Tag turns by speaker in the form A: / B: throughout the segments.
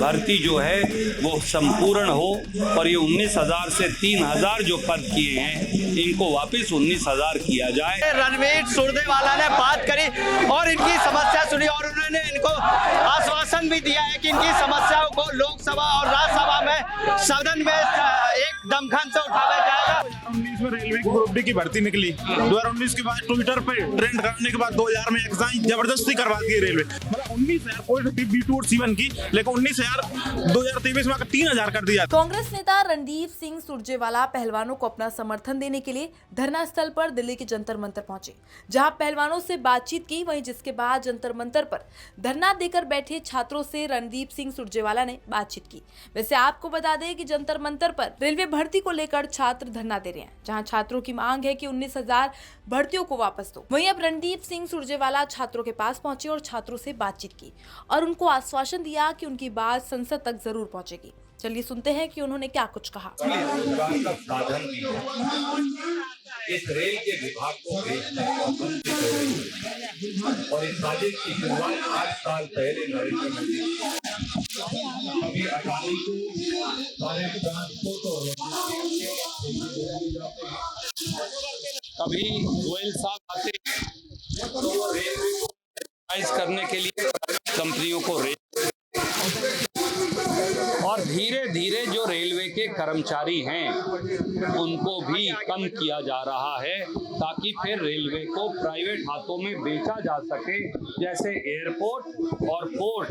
A: भर्ती जो है वो संपूर्ण हो और ये 19,000 से 3,000 जो पद किए हैं इनको वापस 19,000 किया जाए।
B: रणवीर सुरजेवाला ने बात करी और इनकी समस्या सुनी और उन्होंने इनको आश्वासन भी दिया है कि इनकी समस्याओं को लोकसभा और राज्यसभा में सदन में एक दमखम से उठाया जाएगा।
C: 2019 में रेलवे की ग्रुप डी की भर्ती निकली, 2019 के बाद ट्विटर पे ट्रेंड करने के बाद 2000 में एग्जाम जबरदस्ती करवा दी रेलवे। मतलब 19,000 कोई B2 और C1 की, लेकिन 19,000 2023 में 3,000 कर दिया।
D: कांग्रेस नेता रणदीप सिंह सुरजेवाला पहलवानों को अपना समर्थन देने के लिए धरना स्थल पर दिल्ली के जंतर मंतर पहुंचे, जहां पहलवानों से बातचीत की। वहीं जिसके बाद जंतर मंतर पर धरना देकर बैठे छात्रों से रणदीप सिंह सुरजेवाला ने बातचीत की। वैसे आपको बता दें कि जंतर मंतर पर रेलवे भर्ती को लेकर छात्र धरना दे रहे हैं, जहां छात्रों की मांग है कि 19,000 भर्तियों को वापस दो। वहीं अब रणदीप सिंह सुरजेवाला छात्रों के पास पहुंचे और छात्रों से बातचीत की और उनको आश्वासन दिया कि उनकी बात संसद तक जरूर पहुंचेगी। चलिए सुनते हैं कि उन्होंने क्या कुछ कहा।
A: इस रेल के विभाग को भेजना और इस साजिश की शुरुआत 8 साल पहले नरेंद्र मोदी अभी 28 कभी गोयल साहब आते तो वो रेलवे को करने के लिए कंपनियों को और धीरे धीरे जो रेलवे के कर्मचारी हैं उनको भी कम किया जा रहा है ताकि फिर रेलवे को प्राइवेट हाथों में बेचा जा सके, जैसे एयरपोर्ट और पोर्ट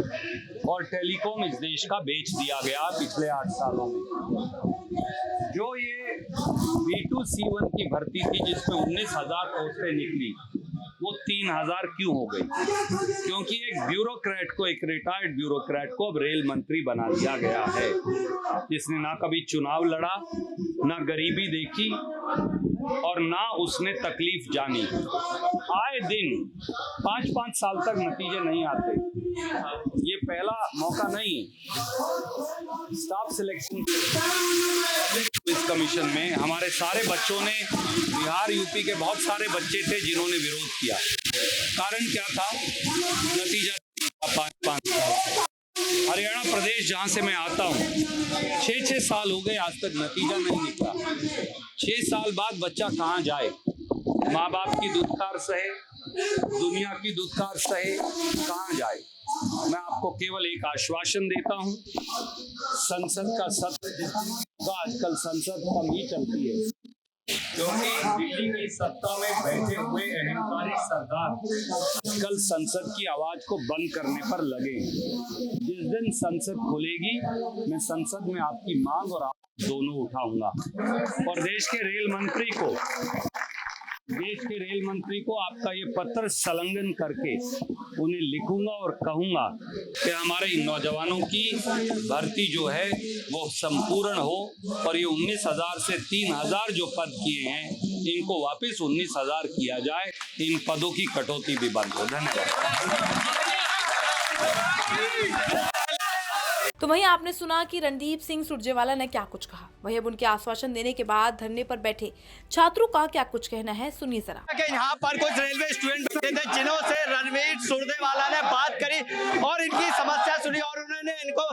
A: और टेलीकॉम इस देश का बेच दिया गया पिछले 8 सालों में। जो ये B2 C1 की भर्ती थी जिसमें 19,000 पोस्टें निकली, वो 3,000 क्यों हो गई? क्योंकि एक ब्यूरोक्रेट को, एक रिटायर्ड ब्यूरोक्रेट को अब रेल मंत्री बना दिया गया है, जिसने ना कभी चुनाव लड़ा, ना गरीबी देखी और ना उसने तकलीफ जानी। आए दिन 5-5 साल तक नतीजे नहीं आते। ये पहला मौका नहीं। स्टाफ सिलेक्शन इस कमीशन में हमारे सारे बच्चों ने, बिहार यूपी के बहुत सारे बच्चे थे जिन्होंने विरोध किया। कारण क्या था? नतीजा 5-5 साल। हरियाणा प्रदेश जहां से मैं आता हूं, 6-6 साल हो गए, आज तक नतीजा नहीं निकला। 6 साल बाद बच्चा कहां जाए? माँ बाप की दुत्कार सहे, दुनिया की दुत्कार सहे, कहां जाए? मैं आपको केवल एक आश्वासन देता हूं, संसद का सत्र तो आजकल संसद कम ही चलती है, क्योंकि दिल्ली की सत्ता में बैठे हुए अहंकारी सरदार कल संसद की आवाज को बंद करने पर लगे। जिस दिन संसद खुलेगी, मैं संसद में आपकी मांग और आप दोनों उठाऊंगा और देश के रेल मंत्री को आपका ये पत्र संलग्न करके उन्हें लिखूंगा और कहूंगा कि हमारे इन नौजवानों की भर्ती जो है वो संपूर्ण हो और ये 19,000 से 3,000 जो पद किए हैं इनको वापस 19,000 किया जाए। इन पदों की कटौती भी बंद हो। धन्यवाद।
D: तो वहीं आपने सुना कि रणदीप सिंह सुरजेवाला ने क्या कुछ कहा। वहीं अब उनके आश्वासन देने के बाद धरने पर बैठे छात्रों का क्या कुछ कहना है, सुनिए जरा।
B: यहाँ पर कुछ रेलवे स्टूडेंट बैठे थे जिन्हों से रणवीर सुरजेवाला ने बात करी और इनकी समस्या सुनी और उन्होंने इनको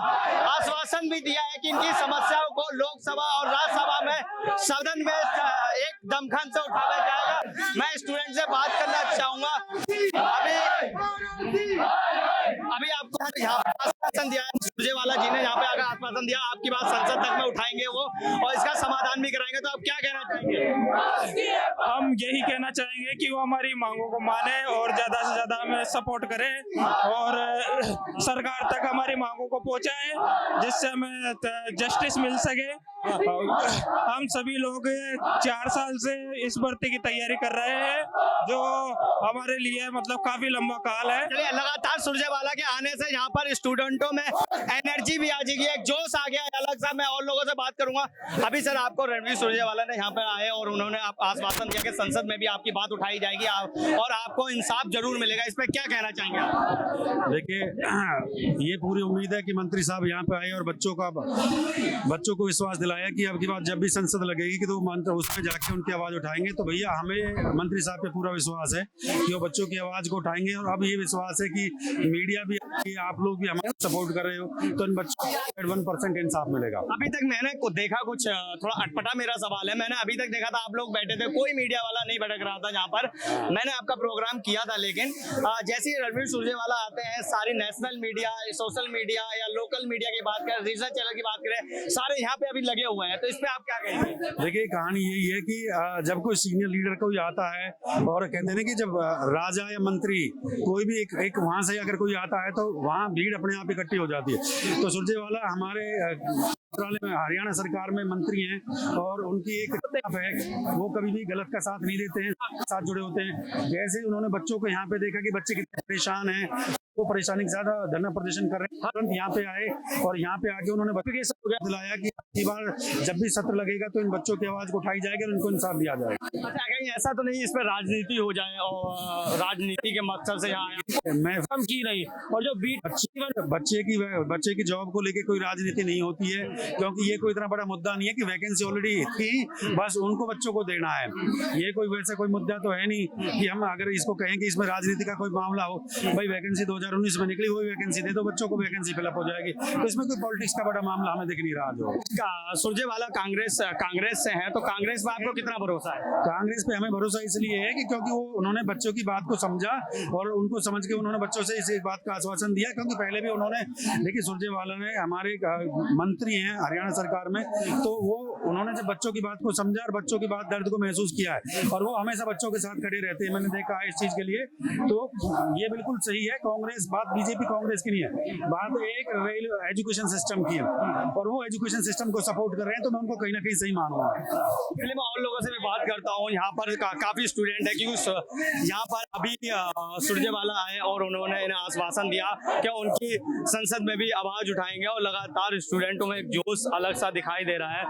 B: आश्वासन भी दिया है कि इनकी समस्याओं को लोकसभा और राज्यसभा में सदन में एक दमखम से उठाया जाएगा। मैं स्टूडेंट से बात करना चाहूंगा। अभी आपको यहाँ आश्वासन दिया है सुरजेवाला जी ने, यहाँ पे आकर आश्वासन दिया आपकी बात संसद तक में उठाएंगे वो और इसका समाधान भी कराएंगे। तो आप क्या कहना चाहेंगे?
C: हम यही कहना चाहेंगे कि वो हमारी मांगों को माने और ज्यादा से ज्यादा हमें सपोर्ट करे और सरकार तक हमारी मांगों को पहुंचाए, जिससे हमें जस्टिस मिल सके। हम सभी लोग 4 साल से इस भर्ती की तैयारी कर रहे हैं, जो हमारे लिए मतलब काफी लंबा काल है।
B: लगातार सुरजेवाला के आने से यहाँ पर स्टूडेंटों में एनर्जी भी आ जाएगी, एक जोश आ गया है अलग सा। मैं और लोगों से बात करूंगा। अभी सर आपको रणवीर सुरजेवाला ने यहाँ पर आए और उन्होंने आश्वासन दिया कि संसद में भी आपकी बात उठाई जाएगी और आपको इंसाफ जरूर मिलेगा। इस पर क्या कहना चाहेंगे आप?
E: देखिए, ये पूरी उम्मीद है कि मंत्री साहब यहाँ पे आए और बच्चों को विश्वास दिलाया कि अब की बात जब भी संसद लगेगी कि तो मंत्र उसमें जाके उनकी आवाज उठाएंगे। तो भैया हमें मंत्री साहब पे पूरा विश्वास है कि वो बच्चों की आवाज को उठाएंगे और अब ये विश्वास है कि मीडिया भी कि आप लोग भी हमारा सपोर्ट कर रहे हो तो इन बच्चों को 1% इंसाफ मिलेगा।
B: अभी तक मैंने देखा कुछ थोड़ा अटपटा मेरा सवाल है, मैंने अभी तक देखा था आप लोग बैठे थे, कोई मीडिया वाला नहीं भटक रहा था यहाँ पर। मैंने आपका प्रोग्राम किया था, लेकिन जैसे ही रणवीर सुरजेवाला आते हैं, सारी नेशनल मीडिया, सोशल मीडिया या लोकल मीडिया की बात करें, रीजनल चैनल की बात करें, सारे यहाँ पे अभी लगे हुए हैं, तो इस पे आप क्या कहेंगे?
E: देखिए कहानी यही है कि जब कोई सीनियर लीडर कोई आता है और कहते हैं ना कि जब राजा या मंत्री कोई भी एक वहां से अगर कोई आता है तो वहाँ भीड़ अपने आप इकट्ठी हो जाती है। तो सुरजेवाला हमारे मंत्रालय में हरियाणा सरकार में मंत्री हैं और उनकी एक है, वो कभी भी गलत का साथ नहीं देते हैं, साथ जुड़े होते हैं। जैसे ही उन्होंने बच्चों को यहाँ पे देखा कि बच्चे कितने परेशान हैं, वो परेशानी के साथ धरना प्रदर्शन कर रहे हैं, तुरंत यहाँ पे आए और यहाँ पे आके उन्होंने बच्चों के दिलाया कि अगली बार जब भी सत्र लगेगा तो इन बच्चों की आवाज को उठाई जाएगी और उनको इंसाफ दिया जाएगा।
B: अच्छा, कहीं ऐसा तो नहीं इस पर राजनीति हो जाए और राजनीति के मकसद से यहाँ
E: मैं
B: कम की नहीं, और जो
E: बच्चे की जॉब को लेके कोई राजनीति नहीं होती है, क्योंकि ये कोई इतना बड़ा मुद्दा नहीं है कि वैकेंसी ऑलरेडी थी, बस उनको बच्चों को देना है। ये कोई वैसा कोई मुद्दा तो है नहीं कि हम अगर इसको कहें कि इसमें राजनीति का कोई मामला हो। भाई वैकेंसी 2019 में निकली, वही वैकेंसी दे दो बच्चों को, वैकेंसी फिलअप हो जाएगी। तो इसमें कोई पॉलिटिक्स का बड़ा मामला हमें दिख नहीं रहा। जो
B: सुरजेवाला कांग्रेस से है, तो कांग्रेस पे आपको कितना भरोसा है?
E: कांग्रेस पे हमें भरोसा इसलिए है कि क्योंकि उन्होंने बच्चों की बात को समझा और उनको समझ के उन्होंने बच्चों से इस बात का आश्वासन दिया। क्योंकि पहले भी उन्होंने, देखिए सुरजेवाला ने हमारे मंत्री हैं हरियाणा सरकार में, तो वो उन्होंने जब बच्चों की बात को समझा और बच्चों की बात दर्द को महसूस किया है और वो हमेशा बच्चों के साथ खड़े रहते हैं, मैंने देखा है इस चीज के लिए। तो ये बिल्कुल सही है। कांग्रेस बात बीजेपी कांग्रेस की नहीं है, बात एक रेल एजुकेशन सिस्टम की है और वो एजुकेशन सिस्टम को सपोर्ट कर रहे हैं, तो मैं उनको कहीं ना कहीं सही मानूंगा।
B: पहले मैं और लोगों से भी बात करता हूँ, यहाँ पर काफी स्टूडेंट है, क्योंकि यहाँ पर अभी सुरजेवाला आए और उन्होंने इन्हें आश्वासन दिया कि उनकी संसद में भी आवाज उठाएंगे और लगातार स्टूडेंटों में एक जोश अलग सा दिखाई दे रहा है।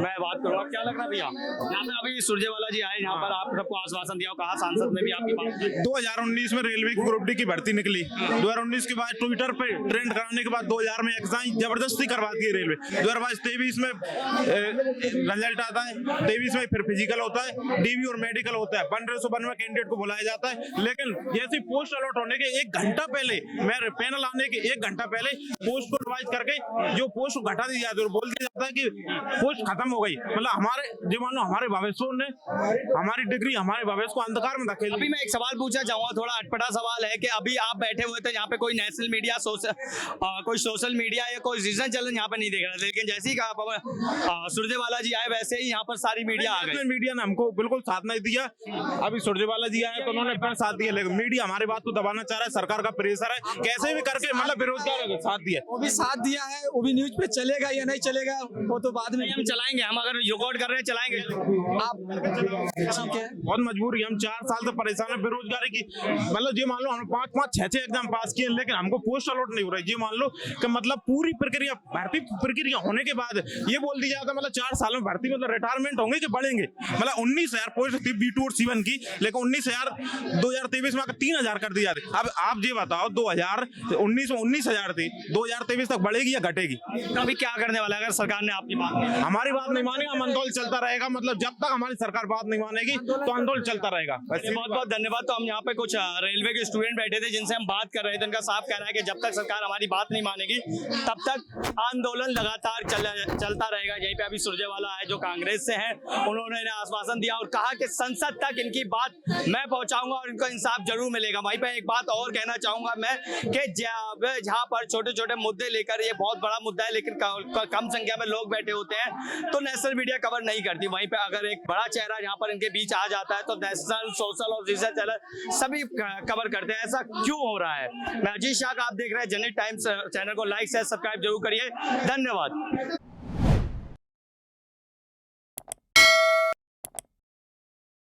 B: मैं बात करूँगा, क्या लग रहा है भैया, यहाँ पे अभी सुरजेवाला जी आए, यहाँ पर आप सबको आश्वासन दिया और कहा संसद में भी आपकी बात।
F: 2019 में रेलवे की ग्रुप डी की भर्ती निकली, 2019 के बाद ट्विटर पे ट्रेंड कराने के बाद 2000 में एग्जाम जबरदस्ती करवा दी रेलवे। 2023 में रिजल्ट आता है, 23 में फिर फिजिकल होता है, डीवी और मेडिकल होता है, 1501 में कैंडिडेट को बुलाया जाता है। लेकिन जैसे पोस्ट अलॉट होने के 1 घंटा पहले, मेरे पैनल आने के 1 घंटा पहले पोस्ट को रिवाइज करके जो पोस्ट को घटा दी जाती है और बोल दिया जाता है कि पोस्ट खत्म हो गई। मतलब हमारे जो मान लो हमारे भविष्यों ने हमारी डिग्री, हमारे भविष्य को अंधकार में धकेल।
B: अभी मैं एक सवाल पूछना चाहूंगा, थोड़ा अटपटा सवाल है कि अभी आप बैठे हुए थे यहाँ पे, कोई नेशनल मीडिया, कोई सोशल मीडिया या कोई रीजनल चैनल यहाँ पे नहीं देख रहा था, लेकिन जैसे ही कहा सुरजेवाला जी आए वैसे ही यहाँ पर सारी मीडिया आ गई।
F: मीडिया ने हमको बिल्कुल साथ नहीं दिया। अभी सुरजेवाला जी आए तो उन्होंने अपना साथ दिया, लेकिन मीडिया हमारी बात को दबाना चाह रहा है, सरकार का प्रेशर है, कैसे भी करके मतलब बेरोजगार साथ दिया,
G: वो भी साथ दिया है। वो भी न्यूज पे चलेगा या नहीं चलेगा वो तो बाद में
B: हम चलाएंगे, हम अगर रिकॉर्ड कर रहे हैं चलाएंगे।
G: आप ठीक है,
F: बहुत मजबूरी, हम 4 साल से परेशान है बेरोजगारी की। मतलब ये मान लो हम 5-5, 6-6 एग्जाम पास किए, लेकिन हमको पोस्ट अलॉट नहीं हो रहा है। ये मान लो कि मतलब पूरी प्रक्रिया, भर्ती प्रक्रिया होने के बाद ये बोल दिया जाता है मतलब 4 साल में भर्ती मतलब रिटायरमेंट होंगे कि बढ़ेंगे। मतलब 19,000 पोस्ट थी B2 और C1 की, लेकिन 19,000 2023 में 3,000 कर दी जाती। अब आप ये बताओ 2019 में 19,000 थी, 2023 तक बढ़ेगी या घटेगी?
B: तो अभी क्या करने वाला है अगर सरकार ने आपकी बात नहीं?
F: हमारी बात नहीं मानेगा, हम आंदोलन चलता रहेगा। मतलब जब तक हमारी सरकार बात नहीं मानेगी तो आंदोलन चलता रहेगा।
B: बहुत बहुत धन्यवाद। तो हम यहाँ पे कुछ रेलवे के स्टूडेंट बैठे थे जिनसे हम बात कर रहे थे, उनका साफ कहना है कि जब तक सरकार हमारी बात नहीं मानेगी तब तक आंदोलन लगातार चलता रहेगा। यहीं पे अभी सुरजेवाला है जो कांग्रेस से हैं, उन्होंने इन्हें आश्वासन दिया और कहा कि संसद तक इनकी बात मैं पहुंचाऊंगा और इनको इंसाफ जरूर मिलेगा। वहीं पे एक बात और कहना चाहूंगा मैं कि जहां पर छोटे छोटे मुद्दे लेकर, ये बहुत बड़ा मुद्दा है लेकिन कम संख्या में लोग बैठे होते हैं तो नेशनल मीडिया कवर नहीं करती। वहीं पे अगर एक बड़ा चेहरा यहाँ पर इनके बीच आ जाता है तो नेशनल, सोशल और रीजनल चैनल सभी कवर करते हैं। ऐसा क्यों हो रहा है? मैं अजीत शाह, आप देख रहे हैं जनहित टाइम्स। चैनल को लाइक शेयर सब्सक्राइब जरूर करिए। धन्यवाद।